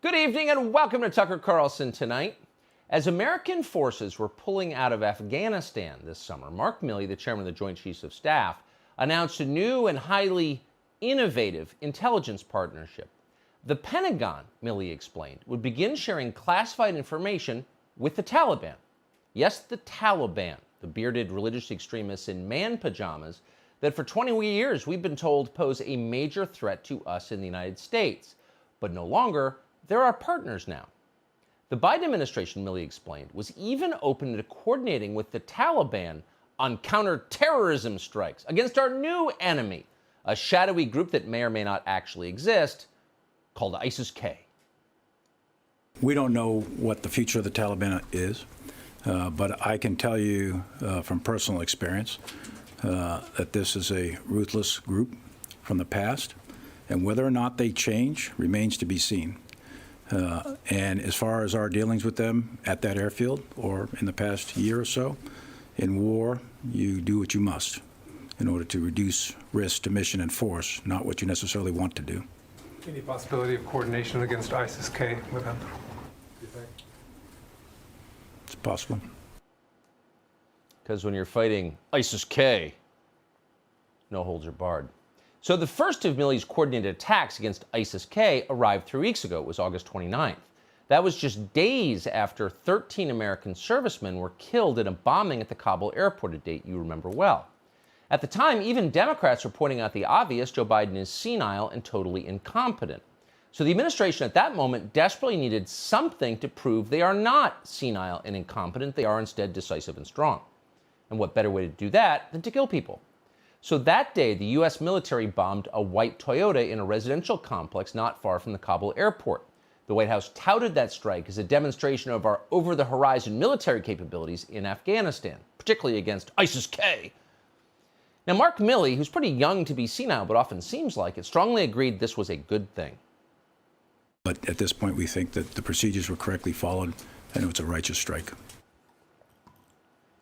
Good evening and welcome to Tucker Carlson Tonight. As American forces were pulling out of Afghanistan this summer, Mark Milley, the chairman of the Joint Chiefs of Staff, announced a new and highly innovative intelligence partnership. The Pentagon, Milley explained, would begin sharing classified information with the Taliban. Yes, the Taliban, the bearded religious extremists in man pajamas that for 20 years we've been told pose a major threat to us in the United States. But no longer. They're our partners now. The Biden administration, Milley explained, was even open to coordinating with the Taliban on counterterrorism strikes against our new enemy, a shadowy group that may or may not actually exist, called ISIS-K. We don't know what the future of the Taliban is, but I can tell you from personal experience that this is a ruthless group from the past, and whether or not they change remains to be seen. And as far as our dealings with them at that airfield or in the past year or so, in war, you do what you must in order to reduce risk to mission and force, not what you necessarily want to do. Any possibility of coordination against ISIS-K with them? It's possible. Because when you're fighting ISIS-K, no holds are barred. So the first of Milley's coordinated attacks against ISIS-K arrived 3 weeks ago. It was August 29th. That was just days after 13 American servicemen were killed in a bombing at the Kabul airport, a date you remember well. At the time, even Democrats were pointing out the obvious: Joe Biden is senile and totally incompetent. So the administration at that moment desperately needed something to prove they are not senile and incompetent. They are instead decisive and strong. And what better way to do that than to kill people? So that day, the U.S. military bombed a white Toyota in a residential complex not far from the Kabul airport. The White House touted that strike as a demonstration of our over-the-horizon military capabilities in Afghanistan, particularly against ISIS-K. Now, Mark Milley, who's pretty young to be senile but often seems like it, strongly agreed this was a good thing. But at this point, we think that the procedures were correctly followed and it was a righteous strike.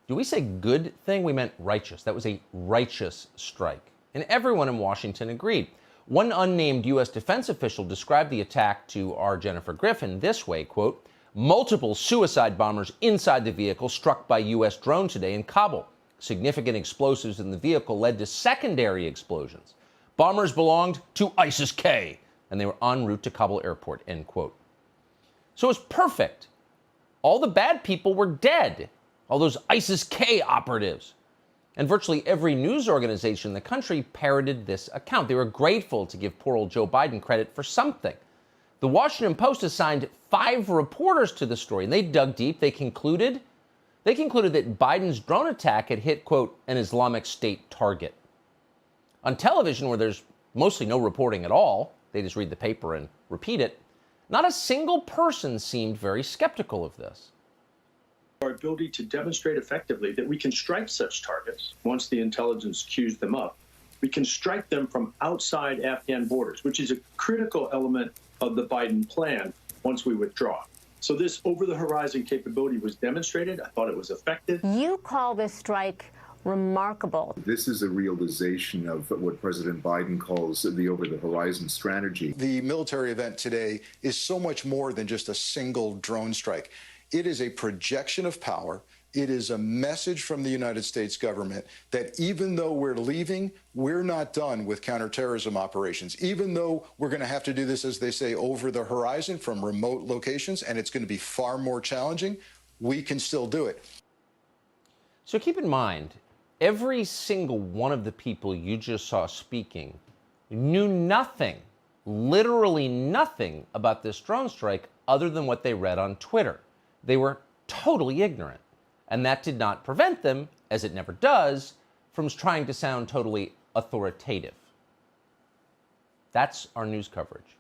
Do we say good thing? We meant righteous. That was a righteous strike. And everyone in Washington agreed. One unnamed U.S. defense official described the attack to our Jennifer Griffin this way, quote, "Multiple suicide bombers inside the vehicle struck by U.S. drone today in Kabul. Significant explosives in the vehicle led to secondary explosions. Bombers belonged to ISIS-K, and they were en route to Kabul airport," end quote. So it was perfect. All the bad people were dead. All those ISIS-K operatives. And virtually every news organization in the country parroted this account. They were grateful to give poor old Joe Biden credit for something. The Washington Post assigned 5 reporters to the story, and they dug deep. They concluded that Biden's drone attack had hit, quote, an Islamic State target. On television, where there's mostly no reporting at all, they just read the paper and repeat it, not a single person seemed very skeptical of this. Our ability to demonstrate effectively that we can strike such targets once the intelligence cues them up. We can strike them from outside Afghan borders, which is a critical element of the Biden plan once we withdraw. So this over-the-horizon capability was demonstrated. I thought it was effective. You call this strike remarkable. This is a realization of what President Biden calls the over-the-horizon strategy. The military event today is so much more than just a single drone strike. It is a projection of power. It is a message from the United States government that even though we're leaving, we're not done with counterterrorism operations. Even though we're going to have to do this, as they say, over the horizon from remote locations, and it's going to be far more challenging, we can still do it. So keep in mind, every single one of the people you just saw speaking knew nothing, literally nothing about this drone strike other than what they read on Twitter. They were totally ignorant. And that did not prevent them, as it never does, from trying to sound totally authoritative. That's our news coverage.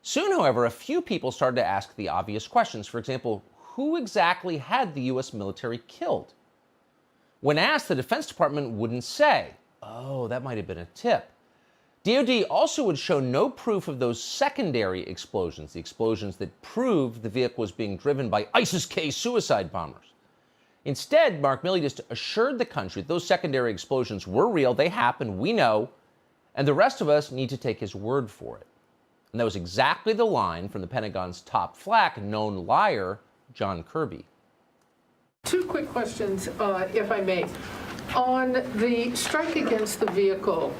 Soon, however, a few people started to ask the obvious questions. For example, who exactly had the U.S. military killed? When asked, the Defense Department wouldn't say. Oh, that might have been a tip. DoD also would show no proof of those secondary explosions, the explosions that proved the vehicle was being driven by ISIS-K suicide bombers. Instead, Mark Milley just assured the country that those secondary explosions were real, they happened, we know, and the rest of us need to take his word for it. And that was exactly the line from the Pentagon's top flack, known liar, John Kirby. Two quick questions, if I may. On the strike against the vehicle,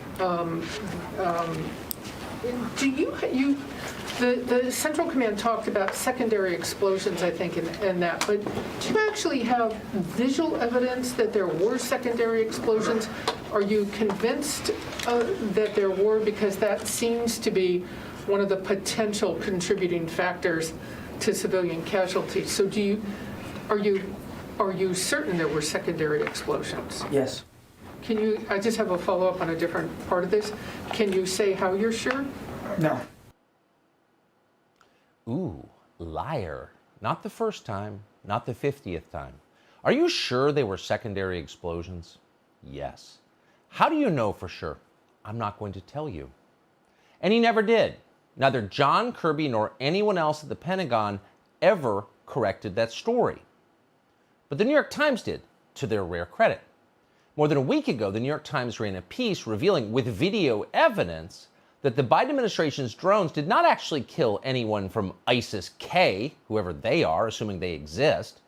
the Central Command talked about secondary explosions, I think, in that, but do you actually have visual evidence that there were secondary explosions? Are you convinced that there were? Because that seems to be one of the potential contributing factors to civilian casualties. So are you certain there were secondary explosions? Yes. I just have a follow-up on a different part of this. Can you say how you're sure? No. Ooh, liar. Not the first time, not the 50th time. Are you sure they were secondary explosions? Yes. How do you know for sure? I'm not going to tell you. And he never did. Neither John Kirby nor anyone else at the Pentagon ever corrected that story. But the New York Times did, to their rare credit. More than a week ago, the New York Times ran a piece revealing with video evidence that the Biden administration's drones did not actually kill anyone from ISIS-K, whoever they are, assuming they exist.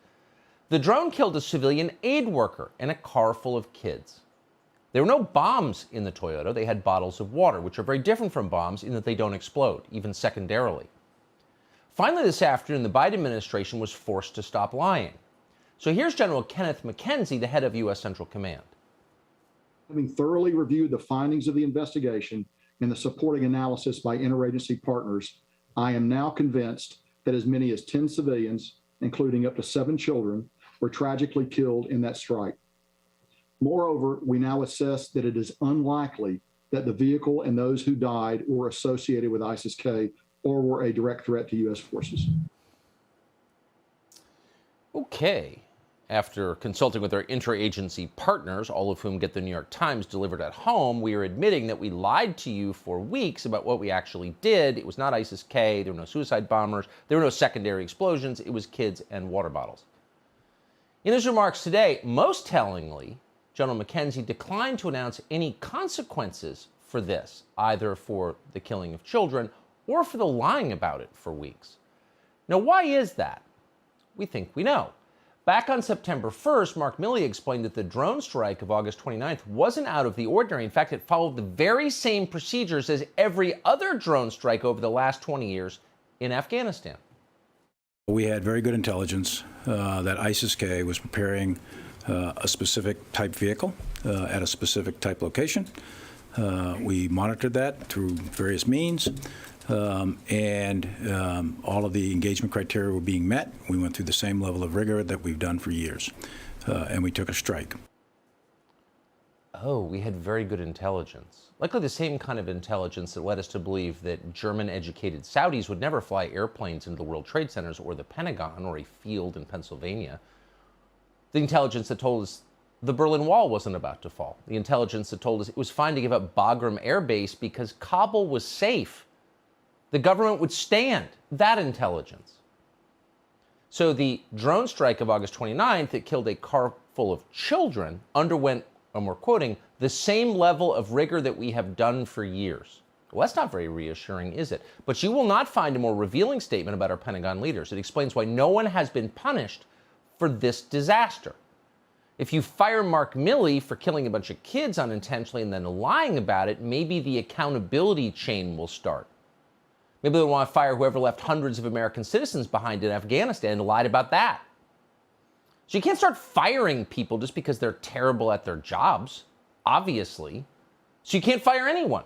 The drone killed a civilian aid worker and a car full of kids. There were no bombs in the Toyota. They had bottles of water, which are very different from bombs in that they don't explode, even secondarily. Finally, this afternoon, the Biden administration was forced to stop lying. So here's General Kenneth McKenzie, the head of U.S. Central Command. Having thoroughly reviewed the findings of the investigation and the supporting analysis by interagency partners, I am now convinced that as many as 10 civilians, including up to 7 children, were tragically killed in that strike. Moreover, we now assess that it is unlikely that the vehicle and those who died were associated with ISIS-K or were a direct threat to U.S. forces. Okay. After consulting with our interagency partners, all of whom get the New York Times delivered at home, we are admitting that we lied to you for weeks about what we actually did. It was not ISIS-K, there were no suicide bombers, there were no secondary explosions, it was kids and water bottles. In his remarks today, most tellingly, General McKenzie declined to announce any consequences for this, either for the killing of children or for the lying about it for weeks. Now, why is that? We think we know. Back on September 1st, Mark Milley explained that the drone strike of August 29th wasn't out of the ordinary. In fact, it followed the very same procedures as every other drone strike over the last 20 years in Afghanistan. We had very good intelligence that ISIS-K was preparing a specific type vehicle at a specific type location. We monitored that through various means. And all of the engagement criteria were being met. We went through the same level of rigor that we've done for years, and we took a strike. Oh, we had very good intelligence. Likely the same kind of intelligence that led us to believe that German-educated Saudis would never fly airplanes into the World Trade Centers or the Pentagon or a field in Pennsylvania. The intelligence that told us the Berlin Wall wasn't about to fall. The intelligence that told us it was fine to give up Bagram Air Base because Kabul was safe. The government would stand. That intelligence. So the drone strike of August 29th that killed a car full of children underwent, and we're quoting, the same level of rigor that we have done for years. Well, that's not very reassuring, is it? But you will not find a more revealing statement about our Pentagon leaders. It explains why no one has been punished for this disaster. If you fire Mark Milley for killing a bunch of kids unintentionally and then lying about it, maybe the accountability chain will start. Maybe they'll want to fire whoever left hundreds of American citizens behind in Afghanistan and lied about that. So you can't start firing people just because they're terrible at their jobs, obviously. So you can't fire anyone.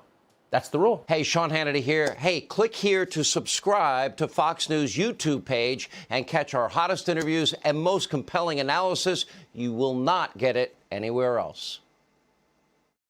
That's the rule. Hey, Sean Hannity here. Hey, click here to subscribe to Fox News YouTube page and catch our hottest interviews and most compelling analysis. You will not get it anywhere else.